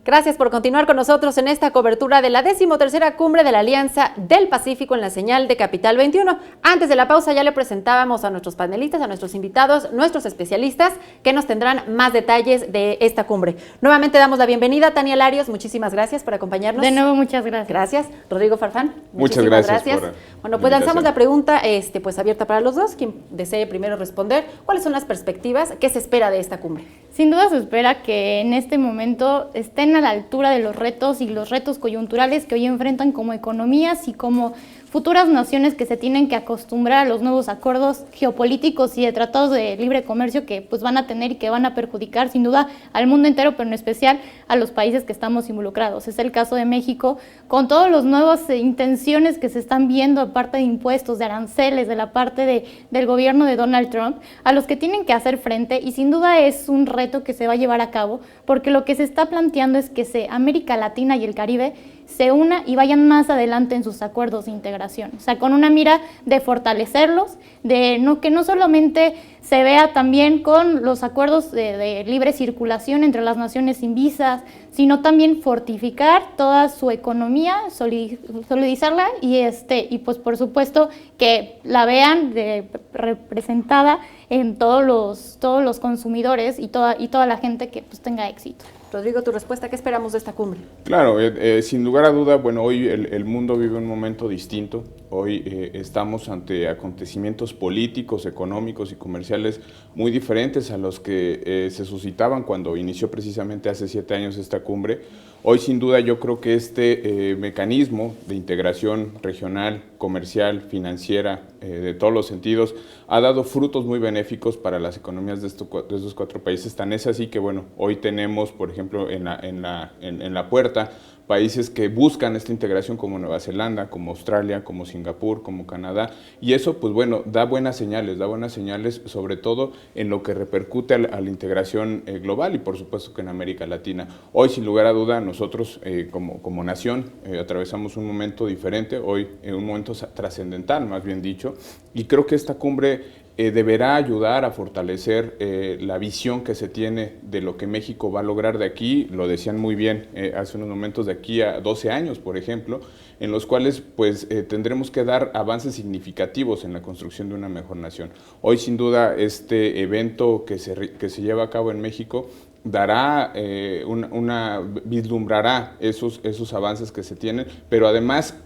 Gracias por continuar con nosotros en esta cobertura de la 13ª Cumbre de la Alianza del Pacífico en la señal de Capital 21. Antes de la pausa ya le presentábamos a nuestros panelistas, a nuestros invitados, nuestros especialistas, que nos tendrán más detalles de esta cumbre. Nuevamente damos la bienvenida a Tania Larios, muchísimas gracias por acompañarnos. De nuevo, muchas gracias. Gracias. Rodrigo Farfán, muchas gracias. Bueno, pues lanzamos la pregunta pues abierta para los dos. Quien desee primero responder, ¿cuáles son las perspectivas? ¿Qué se espera de esta cumbre? Sin duda se espera que en este momento estén a la altura de los retos y los retos coyunturales que hoy enfrentan como economías y como futuras naciones que se tienen que acostumbrar a los nuevos acuerdos geopolíticos y de tratados de libre comercio que pues van a tener y que van a perjudicar sin duda al mundo entero, pero en especial a los países que estamos involucrados. Es el caso de México, con todas las nuevas intenciones que se están viendo de parte de impuestos, de aranceles, de la parte del gobierno de Donald Trump, a los que tienen que hacer frente, y sin duda es un reto que se va a llevar a cabo, porque lo que se está planteando es que América Latina y el Caribe se una y vayan más adelante en sus acuerdos de integración, o sea, con una mira de fortalecerlos, de que no solamente se vea también con los acuerdos de libre circulación entre las naciones sin visas, sino también fortificar toda su economía, solidizarla y pues por supuesto que la vean representada en todos los consumidores y toda la gente que pues tenga éxito. Rodrigo, tu respuesta, ¿qué esperamos de esta cumbre? Claro, sin lugar a duda, bueno, hoy el mundo vive un momento distinto. Hoy estamos ante acontecimientos políticos, económicos y comerciales muy diferentes a los que se suscitaban cuando inició precisamente hace 7 años esta cumbre. Hoy, sin duda, yo creo que este mecanismo de integración regional, comercial, financiera, de todos los sentidos, ha dado frutos muy benéficos para las economías de estos 4 países. Tan es así que, bueno, hoy tenemos, por ejemplo, en la puerta, países que buscan esta integración como Nueva Zelanda, como Australia, como Singapur, como Canadá, y eso, pues bueno, da buenas señales sobre todo en lo que repercute a la integración global y por supuesto que en América Latina. Hoy, sin lugar a duda, nosotros como nación atravesamos un momento diferente, hoy un momento trascendental, más bien dicho, y creo que esta cumbre deberá ayudar a fortalecer la visión que se tiene de lo que México va a lograr de aquí, lo decían muy bien hace unos momentos, de aquí a 12 años, por ejemplo, en los cuales pues tendremos que dar avances significativos en la construcción de una mejor nación. Hoy, sin duda, este evento que se lleva a cabo en México dará vislumbrará esos avances que se tienen, pero además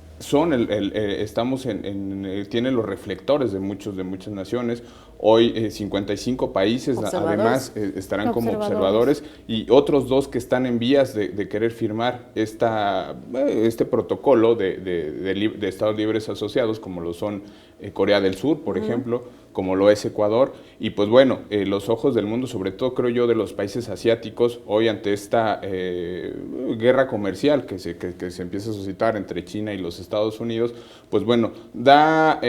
tiene los reflectores de muchas naciones. Hoy 55 países además estarán como observadores y otros 2 que están en vías de querer firmar este protocolo de Estados Libres Asociados, como lo son Corea del Sur, por ejemplo, como lo es Ecuador, y pues bueno, los ojos del mundo, sobre todo creo yo de los países asiáticos, hoy ante esta guerra comercial que se empieza a suscitar entre China y los Estados Unidos, pues bueno, da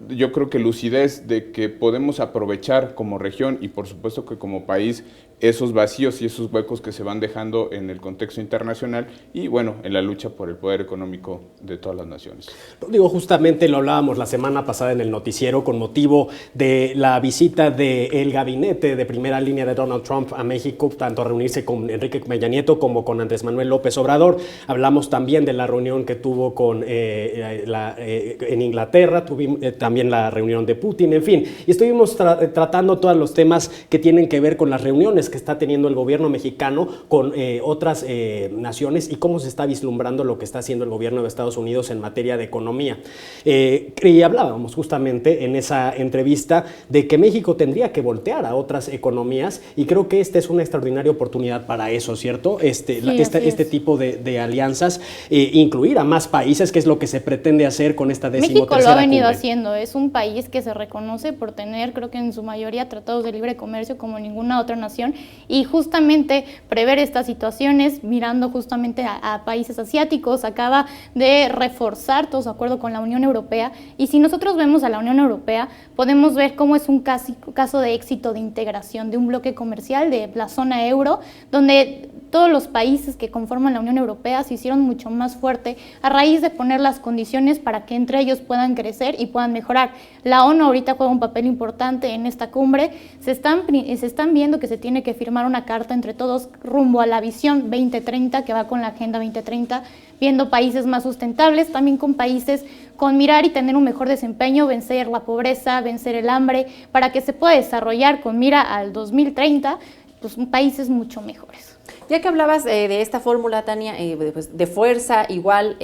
yo creo que lucidez de que podemos aprovechar como región y por supuesto que como país esos vacíos y esos huecos que se van dejando en el contexto internacional y bueno, en la lucha por el poder económico de todas las naciones. Digo, justamente lo hablábamos la semana pasada en el noticiero con motivo de la visita del gabinete de primera línea de Donald Trump a México, tanto a reunirse con Enrique Peña Nieto como con Andrés Manuel López Obrador. Hablamos también de la reunión que tuvo en Inglaterra, tuvimos también la reunión de Putin, en fin, y estuvimos tratando todos los temas que tienen que ver con las reuniones que está teniendo el gobierno mexicano con otras naciones y cómo se está vislumbrando lo que está haciendo el gobierno de Estados Unidos en materia de economía. Y hablábamos justamente en esa entrevista de que México tendría que voltear a otras economías y creo que esta es una extraordinaria oportunidad para eso, ¿cierto? Este tipo de alianzas, incluir a más países, que es lo que se pretende hacer con esta 13ª México lo ha venido cumbre. haciendo, es un país que se reconoce por tener, creo que en su mayoría, tratados de libre comercio como ninguna otra nación, y justamente prever estas situaciones mirando justamente a países asiáticos, acaba de reforzar todo su acuerdo con la Unión Europea, y si nosotros vemos a la Unión Europea, podemos ver cómo es un caso de éxito de integración de un bloque comercial de la zona euro, donde todos los países que conforman la Unión Europea se hicieron mucho más fuerte a raíz de poner las condiciones para que entre ellos puedan crecer y puedan mejorar. La ONU ahorita juega un papel importante en esta cumbre. Se están viendo que se tiene que firmar una carta entre todos rumbo a la visión 2030, que va con la Agenda 2030, viendo países más sustentables, también con países con mirar y tener un mejor desempeño, vencer la pobreza, vencer el hambre, para que se pueda desarrollar con mira al 2030, pues países mucho mejores. Ya que hablabas de esta fórmula, Tania, pues, de fuerza igual,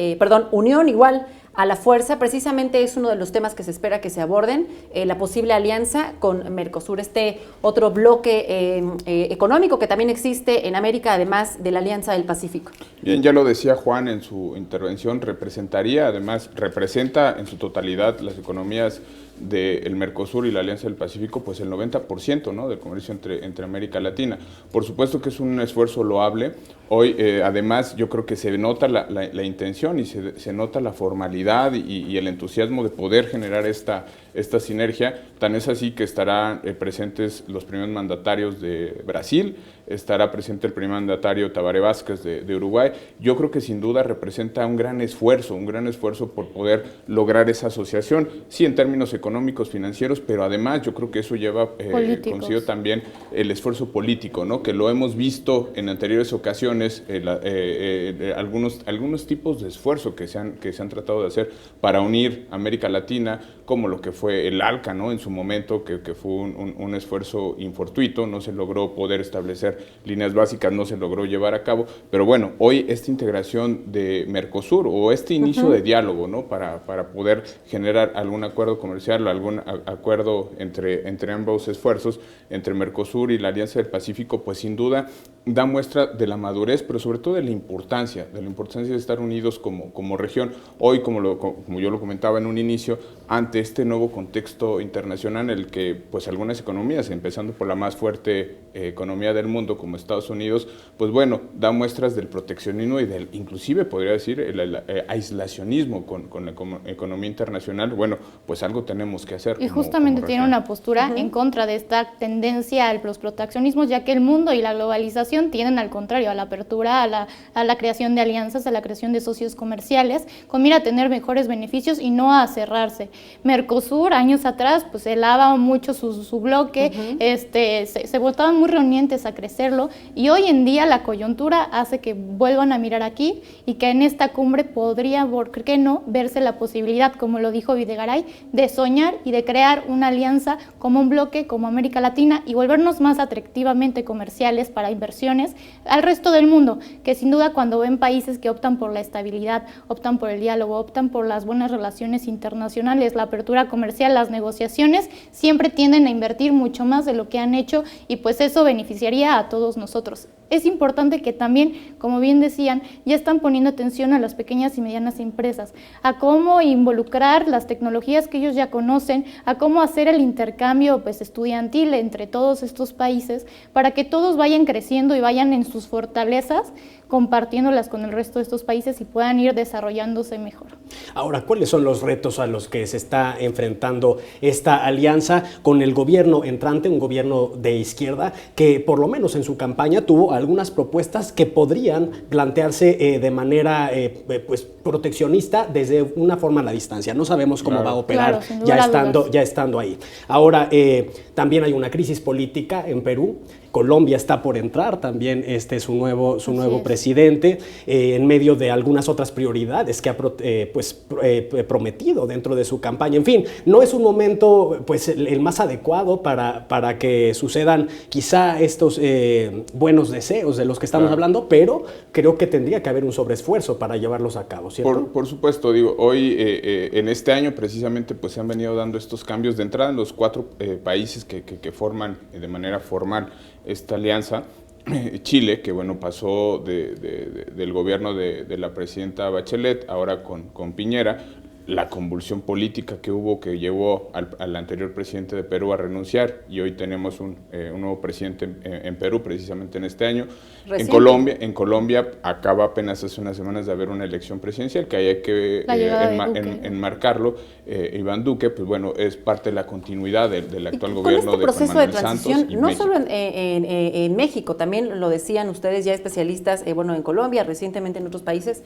unión igual a la fuerza, precisamente es uno de los temas que se espera que se aborden, la posible alianza con Mercosur, este otro bloque económico que también existe en América, además de la Alianza del Pacífico. Bien, ya lo decía Juan en su intervención, representa en su totalidad las economías del Mercosur y la Alianza del Pacífico, pues el 90%, ¿no?, del comercio entre América Latina. Por supuesto que es un esfuerzo loable. Hoy, además, yo creo que se nota la intención y se nota la formalidad y el entusiasmo de poder generar esta sinergia. Tan es así que estarán presentes los primeros mandatarios de Brasil, estará presente el primer mandatario Tabaré Vázquez de Uruguay. Yo creo que sin duda representa un gran esfuerzo por poder lograr esa asociación, sí en términos económicos, financieros, pero además yo creo que eso lleva consigo también el esfuerzo político, ¿no?, que lo hemos visto en anteriores ocasiones, algunos tipos de esfuerzo que se han tratado de hacer para unir América Latina, como lo que fue el ALCA, ¿no?, en su momento, que fue un esfuerzo infortuito, no se logró poder establecer líneas básicas, no se logró llevar a cabo, pero bueno, hoy esta integración de Mercosur o este inicio de diálogo, ¿no?, para poder generar algún acuerdo comercial, algún acuerdo entre ambos esfuerzos, entre Mercosur y la Alianza del Pacífico, pues sin duda da muestra de la madurez, pero sobre todo de la importancia de estar unidos como región. Hoy, como yo lo comentaba en un inicio, ante este nuevo contexto internacional en el que pues algunas economías, empezando por la más fuerte economía del mundo como Estados Unidos, pues bueno, da muestras del proteccionismo y inclusive podría decir el aislacionismo con la economía internacional. Bueno, pues algo tenemos que hacer. Y justamente tiene una postura en contra de esta tendencia a los proteccionismos, ya que el mundo y la globalización tienden al contrario, a la apertura, a la creación de alianzas, a la creación de socios comerciales, con mira a tener mejores beneficios y no a cerrarse. Mercosur, años atrás, pues elevaba mucho su bloque, se voltaban muy reunientes a crecerlo, y hoy en día la coyuntura hace que vuelvan a mirar aquí y que en esta cumbre podría, ¿por qué no?, verse la posibilidad, como lo dijo Videgaray, de soñar y de crear una alianza como un bloque, como América Latina, y volvernos más atractivamente comerciales para inversiones al resto del mundo, que sin duda cuando ven países que optan por la estabilidad, optan por el diálogo, optan por las buenas relaciones internacionales, la apertura comercial, las negociaciones, siempre tienden a invertir mucho más de lo que han hecho, y pues eso beneficiaría a todos nosotros. Es importante que también, como bien decían, ya están poniendo atención a las pequeñas y medianas empresas, a cómo involucrar las tecnologías que ellos ya conocen, a cómo hacer el intercambio pues, estudiantil entre todos estos países, para que todos vayan creciendo y vayan en sus fortalezas, compartiéndolas con el resto de estos países y puedan ir desarrollándose mejor. Ahora, ¿cuáles son los retos a los que se está enfrentando esta alianza con el gobierno entrante, un gobierno de izquierda que por lo menos en su campaña tuvo algunas propuestas que podrían plantearse de manera pues proteccionista desde una forma a la distancia? No sabemos cómo va a operar ya estando ahí. Ahora, también hay una crisis política en Perú. Colombia está por entrar, también su nuevo presidente, en medio de algunas otras prioridades que ha prometido dentro de su campaña. En fin, no es un momento pues, el más adecuado para que sucedan quizá estos buenos deseos de los que estamos hablando, pero creo que tendría que haber un sobreesfuerzo para llevarlos a cabo, ¿cierto? Por supuesto, digo, hoy en este año precisamente pues, se han venido dando estos cambios de entrada en los 4 países que forman de manera formal esta alianza. Chile, que bueno, pasó del gobierno de la presidenta Bachelet, ahora con Piñera. la convulsión política que hubo, que llevó al anterior presidente de Perú a renunciar, y hoy tenemos un nuevo presidente en Perú, precisamente en este año. En Colombia acaba apenas hace unas semanas de haber una elección presidencial que hay que enmarcarlo. Iván Duque, pues bueno, es parte de la continuidad del actual gobierno de Juan Manuel Santos. No solo en México, también lo decían ustedes ya especialistas, en Colombia, recientemente en otros países.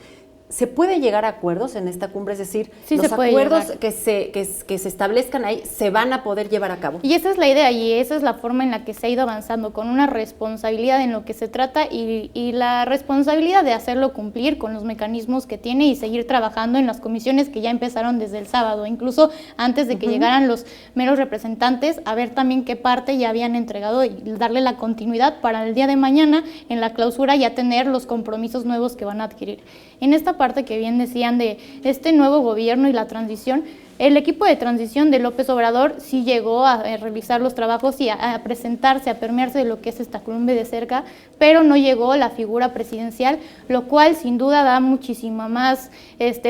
¿Se puede llegar a acuerdos en esta cumbre? Es decir, sí, los acuerdos que se establezcan ahí se van a poder llevar a cabo. Y esa es la idea y esa es la forma en la que se ha ido avanzando, con una responsabilidad en lo que se trata y la responsabilidad de hacerlo cumplir con los mecanismos que tiene y seguir trabajando en las comisiones que ya empezaron desde el sábado, incluso antes de que llegaran los meros representantes, a ver también qué parte ya habían entregado y darle la continuidad para el día de mañana en la clausura ya tener los compromisos nuevos que van a adquirir. En esta parte que bien decían de este nuevo gobierno y la transición, el equipo de transición de López Obrador sí llegó a revisar los trabajos y a presentarse, a permearse de lo que es esta cumbre de cerca, pero no llegó la figura presidencial, lo cual sin duda da muchísima más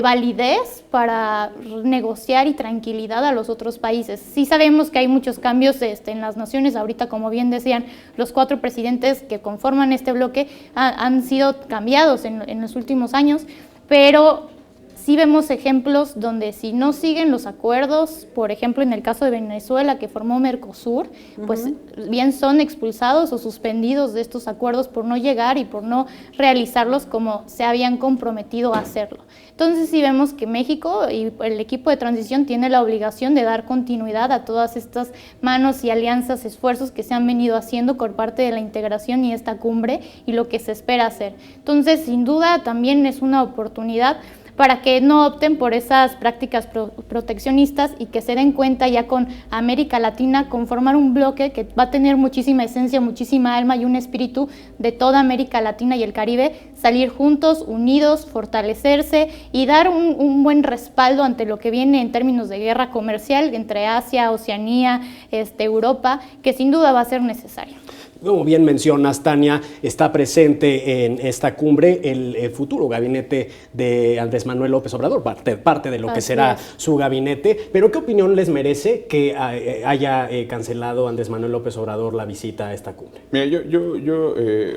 validez para negociar y tranquilidad a los otros países. Sí sabemos que hay muchos cambios en las naciones, ahorita como bien decían, los 4 presidentes que conforman este bloque han sido cambiados en los últimos años, pero sí vemos ejemplos donde si no siguen los acuerdos, por ejemplo en el caso de Venezuela que formó Mercosur, pues bien son expulsados o suspendidos de estos acuerdos por no llegar y por no realizarlos como se habían comprometido a hacerlo. Entonces sí vemos que México y el equipo de transición tiene la obligación de dar continuidad a todas estas manos y alianzas, esfuerzos que se han venido haciendo por parte de la integración y esta cumbre y lo que se espera hacer. Entonces sin duda también es una oportunidad para que no opten por esas prácticas proteccionistas y que se den cuenta ya con América Latina conformar un bloque que va a tener muchísima esencia, muchísima alma y un espíritu de toda América Latina y el Caribe, salir juntos, unidos, fortalecerse y dar un buen respaldo ante lo que viene en términos de guerra comercial entre Asia, Oceanía, Europa, que sin duda va a ser necesario. Como bien mencionas, Tania, está presente en esta cumbre el futuro gabinete de Andrés Manuel López Obrador, parte de lo que será su gabinete. Pero ¿qué opinión les merece que haya cancelado Andrés Manuel López Obrador la visita a esta cumbre? Mira, yo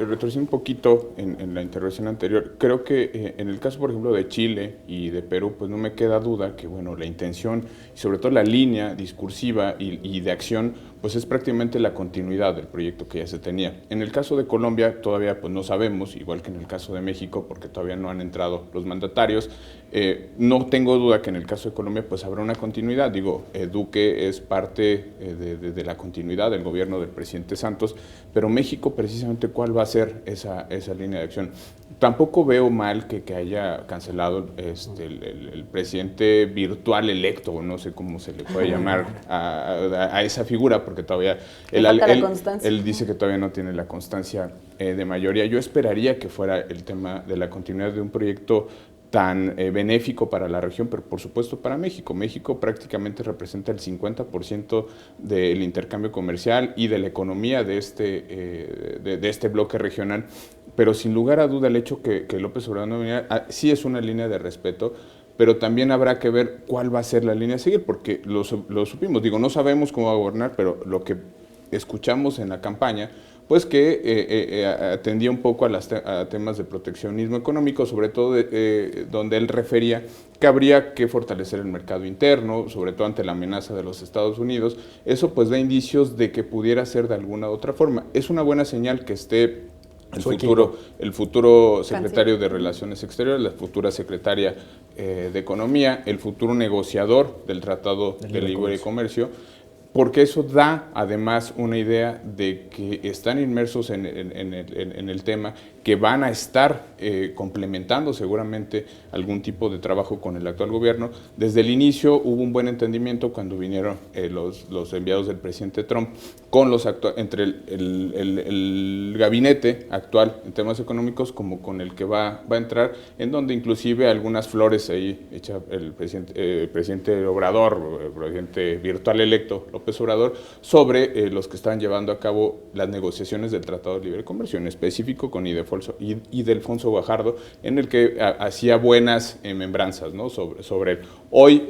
retrocedí un poquito en la intervención anterior. Creo que en el caso, por ejemplo, de Chile y de Perú, pues no me queda duda que, bueno, la intención y sobre todo la línea discursiva y de acción, pues es prácticamente la continuidad del proyecto que ya se tenía. En el caso de Colombia todavía pues no sabemos, igual que en el caso de México, porque todavía no han entrado los mandatarios. No tengo duda que en el caso de Colombia pues habrá una continuidad. Digo, Duque es parte de la continuidad del gobierno del presidente Santos, pero México precisamente ¿cuál va a ser esa línea de acción? Tampoco veo mal que haya cancelado el presidente virtual electo, no sé cómo se le puede llamar a esa figura, porque todavía él dice que todavía no tiene la constancia de mayoría. Yo esperaría que fuera el tema de la continuidad de un proyecto tan benéfico para la región, pero por supuesto para México. México prácticamente representa el 50% del intercambio comercial y de la economía de este bloque regional, pero sin lugar a duda el hecho que López Obrador no viniera, sí es una línea de respeto, pero también habrá que ver cuál va a ser la línea a seguir, porque lo supimos, digo, no sabemos cómo va a gobernar, pero lo que escuchamos en la campaña, pues que atendía un poco a temas de proteccionismo económico, sobre todo donde él refería que habría que fortalecer el mercado interno, sobre todo ante la amenaza de los Estados Unidos. Eso pues da indicios de que pudiera ser de alguna u otra forma. Es una buena señal que esté el futuro secretario de Relaciones Exteriores, la futura secretaria de Economía, el futuro negociador del Tratado de Libre Comercio, porque eso da además una idea de que están inmersos en el tema, que van a estar complementando seguramente algún tipo de trabajo con el actual gobierno. Desde el inicio hubo un buen entendimiento cuando vinieron los enviados del presidente Trump con entre el gabinete actual en temas económicos como con el que va a entrar, en donde inclusive algunas flores ahí echa el presidente Obrador, el presidente virtual electo López Obrador, sobre los que están llevando a cabo las negociaciones del Tratado de Libre Comercio, en específico con Ildefonso Guajardo, en el que hacía buenas membranzas, ¿no? sobre él. Hoy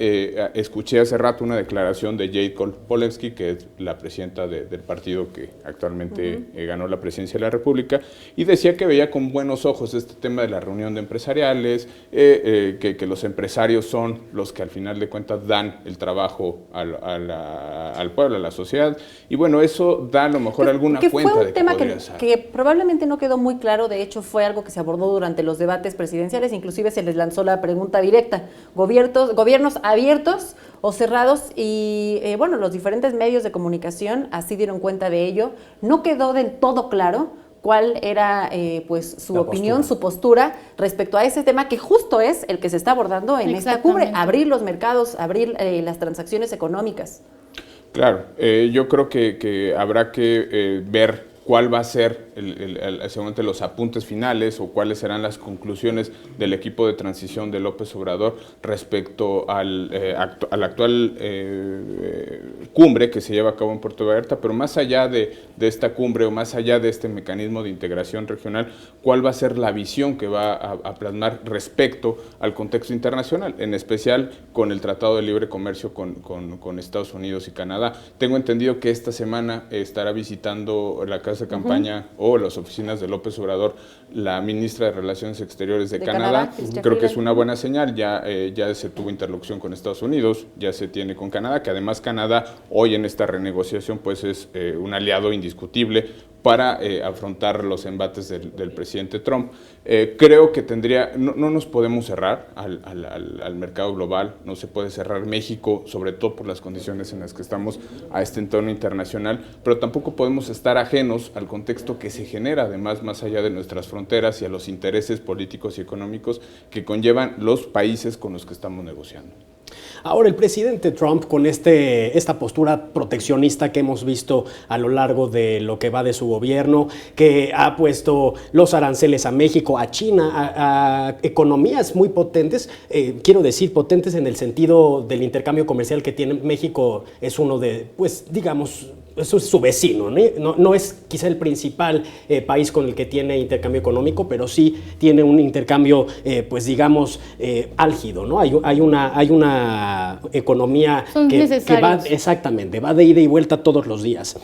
escuché hace rato una declaración de Jade Kolpolevsky, que es la presidenta del partido que actualmente ganó la presidencia de la República, y decía que veía con buenos ojos este tema de la reunión de empresariales, que los empresarios son los que al final de cuentas dan el trabajo al pueblo, a la sociedad, y bueno, eso da a lo mejor alguna cuenta fue un de tema que podría ser. que probablemente no quedó muy claro. De hecho, fue algo que se abordó durante los debates presidenciales, inclusive se les lanzó la pregunta directa: gobiernos abiertos o cerrados, y bueno, los diferentes medios de comunicación así dieron cuenta de ello. No quedó del todo claro cuál era pues su opinión, su postura respecto a ese tema, que justo es el que se está abordando en esta cumbre: abrir los mercados, abrir las transacciones económicas. Claro, yo creo que habrá que ver cuál va a ser seguramente los apuntes finales o cuáles serán las conclusiones del equipo de transición de López Obrador respecto a la actual cumbre que se lleva a cabo en Puerto Vallarta, pero más allá de esta cumbre o más allá de este mecanismo de integración regional, cuál va a ser la visión que va a plasmar respecto al contexto internacional, en especial con el Tratado de Libre Comercio con Estados Unidos y Canadá. Tengo entendido que esta semana estará visitando la casa de campaña o las oficinas de López Obrador la ministra de Relaciones Exteriores de Canadá. Creo que es una buena señal. Ya se tuvo interlocución con Estados Unidos, ya se tiene con Canadá, que además Canadá hoy en esta renegociación pues es un aliado indiscutible para afrontar los embates del presidente Trump. Creo que no nos podemos cerrar al mercado global, no se puede cerrar México, sobre todo por las condiciones en las que estamos a este entorno internacional, pero tampoco podemos estar ajenos al contexto que se genera, además, más allá de nuestras fronteras y a los intereses políticos y económicos que conllevan los países con los que estamos negociando. Ahora, el presidente Trump, con esta postura proteccionista que hemos visto a lo largo de lo que va de su gobierno, que ha puesto los aranceles a México, a China, a economías muy potentes, quiero decir potentes en el sentido del intercambio comercial que tiene México, es uno de, pues digamos, eso es su vecino, ¿no? No es quizá el principal país con el que tiene intercambio económico, pero sí tiene un intercambio, pues digamos, álgido, ¿no? Hay una economía que va, exactamente, va de ida y vuelta todos los días.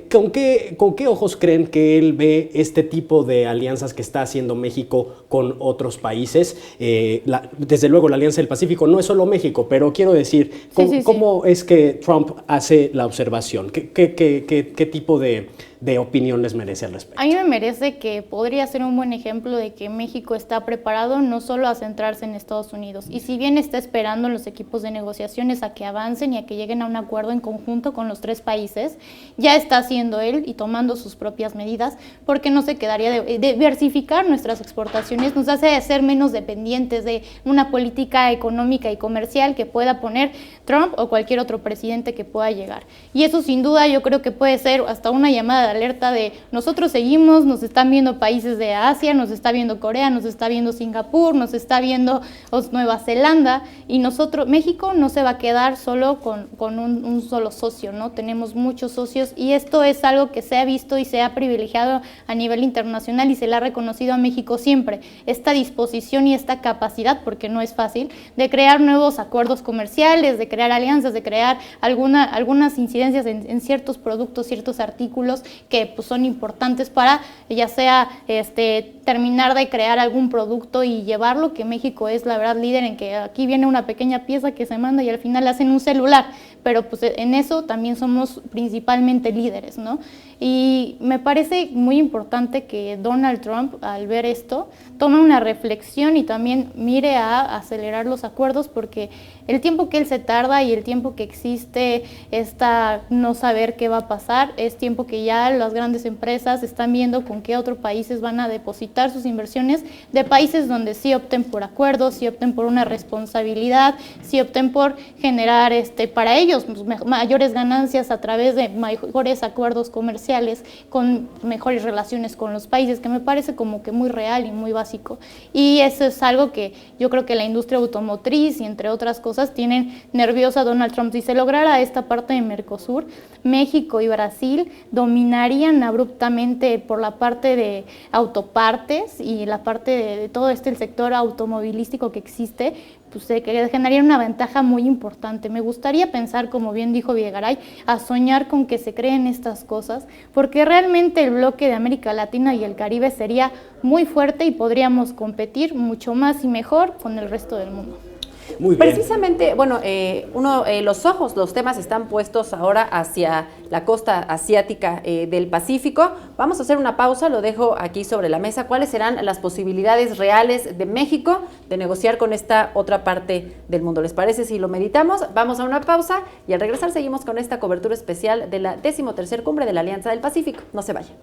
¿Con qué ojos creen que él ve este tipo de alianzas que está haciendo México con otros países? Desde luego, la Alianza del Pacífico no es solo México, pero quiero decir, ¿cómo es que Trump hace la observación? ¿Qué tipo de opinión les merece al respecto? A mí me merece que podría ser un buen ejemplo de que México está preparado no solo a centrarse en Estados Unidos, y si bien está esperando los equipos de negociaciones a que avancen y a que lleguen a un acuerdo en conjunto con los tres países, ya está haciendo él y tomando sus propias medidas, porque no se quedaría de diversificar nuestras exportaciones, nos hace ser menos dependientes de una política económica y comercial que pueda poner Trump o cualquier otro presidente que pueda llegar. Y eso sin duda yo creo que puede ser hasta una llamada de alerta de nosotros seguimos, nos están viendo países de Asia, nos está viendo Corea, nos está viendo Singapur, nos está viendo Nueva Zelanda, y México no se va a quedar solo con un solo socio, ¿no? Tenemos muchos socios, y esto es algo que se ha visto y se ha privilegiado a nivel internacional y se le ha reconocido a México siempre, esta disposición y esta capacidad, porque no es fácil, de crear nuevos acuerdos comerciales, de crear alianzas, de crear algunas incidencias en ciertos productos, ciertos artículos que pues, son importantes para ya sea terminar de crear algún producto y llevarlo, que México es la verdad líder en que aquí viene una pequeña pieza que se manda y al final hacen un celular, pero pues en eso también somos principalmente líderes, ¿no? Y me parece muy importante que Donald Trump, al ver esto, tome una reflexión y también mire a acelerar los acuerdos, porque el tiempo que él se tarda y el tiempo que existe esta no saber qué va a pasar, es tiempo que ya las grandes empresas están viendo con qué otros países van a depositar sus inversiones, de países donde sí opten por acuerdos, sí opten por una responsabilidad, sí opten por generar para ellos mayores ganancias a través de mejores acuerdos comerciales, con mejores relaciones con los países, que me parece como que muy real y muy básico. Y eso es algo que yo creo que la industria automotriz y entre otras cosas tienen nerviosa a Donald Trump. Si se lograra esta parte de Mercosur, México y Brasil dominarían abruptamente por la parte de autopartes partes y la parte de todo el sector automovilístico que existe, pues que generaría una ventaja muy importante. Me gustaría pensar, como bien dijo Videgaray, a soñar con que se creen estas cosas, porque realmente el bloque de América Latina y el Caribe sería muy fuerte y podríamos competir mucho más y mejor con el resto del mundo. Muy bien. Precisamente, bueno, los temas están puestos ahora hacia la costa asiática del Pacífico. Vamos a hacer una pausa, lo dejo aquí sobre la mesa. ¿Cuáles serán las posibilidades reales de México de negociar con esta otra parte del mundo? ¿Les parece si lo meditamos? Vamos a una pausa y al regresar seguimos con esta cobertura especial de la 13ª Cumbre de la Alianza del Pacífico. No se vayan.